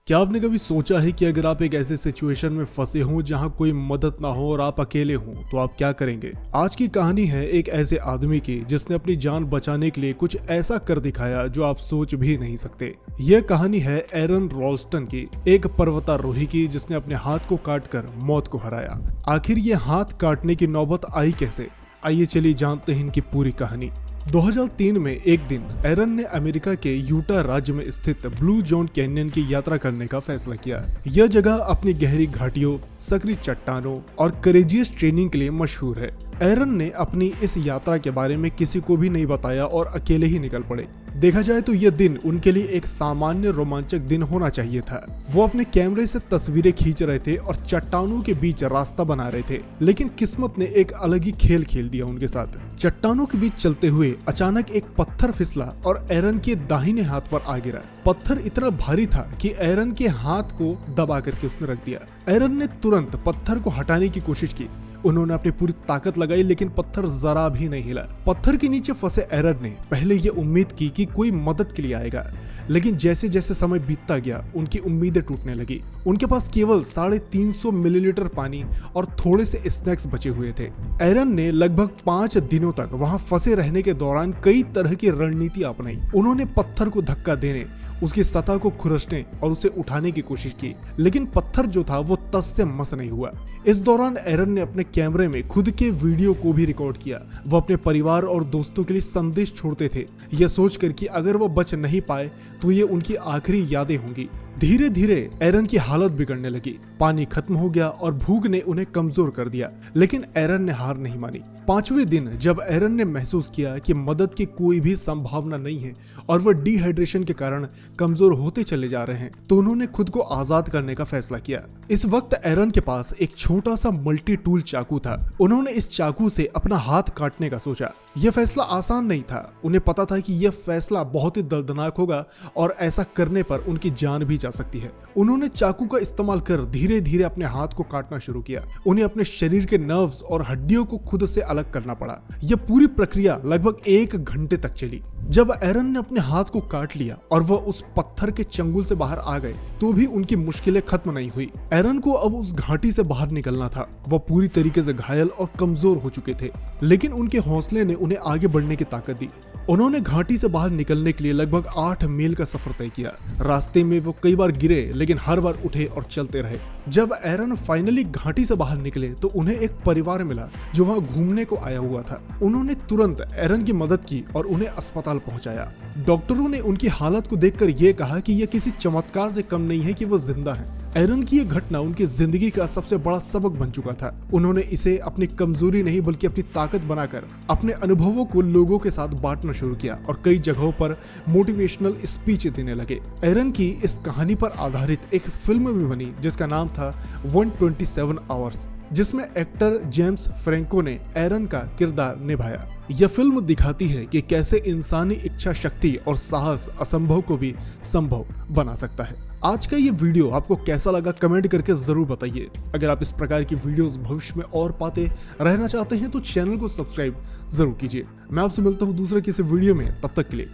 क्या आपने कभी सोचा है कि अगर आप एक ऐसे सिचुएशन में फंसे हों जहां कोई मदद ना हो और आप अकेले हों तो आप क्या करेंगे। आज की कहानी है एक ऐसे आदमी की जिसने अपनी जान बचाने के लिए कुछ ऐसा कर दिखाया जो आप सोच भी नहीं सकते। यह कहानी है एरन रॉल्स्टन की, एक पर्वतारोही की जिसने अपने हाथ को काट कर मौत को हराया। आखिर ये हाथ काटने की नौबत आई कैसे, आइए चलिए जानते हैं इनकी पूरी कहानी। 2003 में एक दिन एरन ने अमेरिका के यूटा राज्य में स्थित ब्लू जोन कैन्यन की यात्रा करने का फैसला किया। यह जगह अपनी गहरी घाटियों, सक्रिय चट्टानों और करेजियस ट्रेनिंग के लिए मशहूर है। एरन ने अपनी इस यात्रा के बारे में किसी को भी नहीं बताया और अकेले ही निकल पड़े। देखा जाए तो यह दिन उनके लिए एक सामान्य रोमांचक दिन होना चाहिए था। वो अपने कैमरे से तस्वीरें खींच रहे थे और चट्टानों के बीच रास्ता बना रहे थे, लेकिन किस्मत ने एक अलग ही खेल खेल दिया उनके साथ। चट्टानों के बीच चलते हुए अचानक एक पत्थर फिसला और एरन के दाहिने हाथ पर आ गिरा। पत्थर इतना भारी था कि एरन के हाथ को दबा करके उसने रख दिया। एरन ने तुरंत पत्थर को हटाने की कोशिश की। उन्होंने अपनी पूरी ताकत लगाई, लेकिन पत्थर जरा भी नहीं हिला। पत्थर के नीचे फंसे एरन ने पहले ये उम्मीद की कि कोई मदद के लिए आएगा, लेकिन जैसे जैसे समय बीतता गया उनकी उम्मीदें टूटने लगी। उनके पास केवल 350 मिलीलीटर पानी और थोड़े से स्नैक्स बचे हुए थे। एरन ने लगभग 5 दिनों तक वहां फंसे रहने के दौरान कई तरह की रणनीति अपनाई। उन्होंने पत्थर को धक्का देने, उसकी सतह को खुरचने और उसे उठाने की कोशिश की, लेकिन पत्थर जो था वो तस से मस नहीं हुआ। इस दौरान एरन ने अपने कैमरे में खुद के वीडियो को भी रिकॉर्ड किया। वो अपने परिवार और दोस्तों के लिए संदेश छोड़ते थे, यह सोचकर कि अगर वो बच नहीं पाए तो ये उनकी आखिरी यादें होंगी। धीरे धीरे एरन की हालत बिगड़ने लगी। पानी खत्म हो गया और भूख ने उन्हें कमजोर कर दिया, लेकिन एरन ने हार नहीं मानी। 5वें दिन जब एरन ने महसूस किया कि मदद की कोई भी संभावना नहीं है और वह डिहाइड्रेशन के कारण कमजोर होते चले जा रहे हैं, तो उन्होंने खुद को आजाद करने का फैसला किया। इस वक्त एरन के पास एक छोटा सा मल्टी टूल चाकू था। उन्होंने इस चाकू से अपना हाथ काटने का सोचा। यह फैसला आसान नहीं था। उन्हें पता था कि यह फैसला बहुत ही दर्दनाक होगा और ऐसा करने पर उनकी जान भी जा सकती है। उन्होंने चाकू का इस्तेमाल कर धीरे धीरे अपने हाथ को काटना शुरू किया। उन्हें अपने शरीर के नर्व्स और हड्डियों को खुद से अलग करना पड़ा। यह पूरी प्रक्रिया लगभग 1 घंटे तक चली। जब एरन ने अपने हाथ को काट लिया और वह उस पत्थर के चंगुल से बाहर आ गए, तो भी उनकी मुश्किलें खत्म नहीं हुई। एरन को अब उस घाटी से बाहर निकलना था। वह पूरी तरीके से घायल और कमजोर हो चुके थे, लेकिन उनके हौसले ने उन्हें आगे बढ़ने की ताकत दी। उन्होंने घाटी से बाहर निकलने के लिए लगभग 8 मील का सफर तय किया। रास्ते में वो कई बार गिरे, लेकिन हर बार उठे और चलते रहे। जब एरन फाइनली घाटी से बाहर निकले तो उन्हें एक परिवार मिला जो वहां घूमने को आया हुआ था। उन्होंने तुरंत एरन की मदद की और उन्हें अस्पताल पहुंचाया। डॉक्टरों ने उनकी हालत को देखकर यह कहा कि यह किसी चमत्कार से कम नहीं है कि वो जिंदा है। एरन की यह घटना उनकी जिंदगी का सबसे बड़ा सबक बन चुका था। उन्होंने इसे अपनी कमजोरी नहीं बल्कि अपनी ताकत बनाकर अपने अनुभवों को लोगों के साथ बांटना शुरू किया और कई जगहों पर मोटिवेशनल स्पीच देने लगे। एरन की इस कहानी पर आधारित एक फिल्म भी बनी जिसका नाम था 127 आवर्स, जिसमें एक्टर जेम्स फ्रैंको ने एरन का किरदार निभाया। यह फिल्म दिखाती है कि कैसे इंसानी इच्छा शक्ति और साहस असंभव को भी संभव बना सकता है। आज का ये वीडियो आपको कैसा लगा कमेंट करके जरूर बताइए। अगर आप इस प्रकार की वीडियोस भविष्य में और पाते रहना चाहते हैं तो चैनल को सब्सक्राइब जरूर कीजिए। मैं आपसे मिलता हूँ दूसरे किसी वीडियो में, तब तक के लिए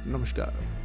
नमस्कार।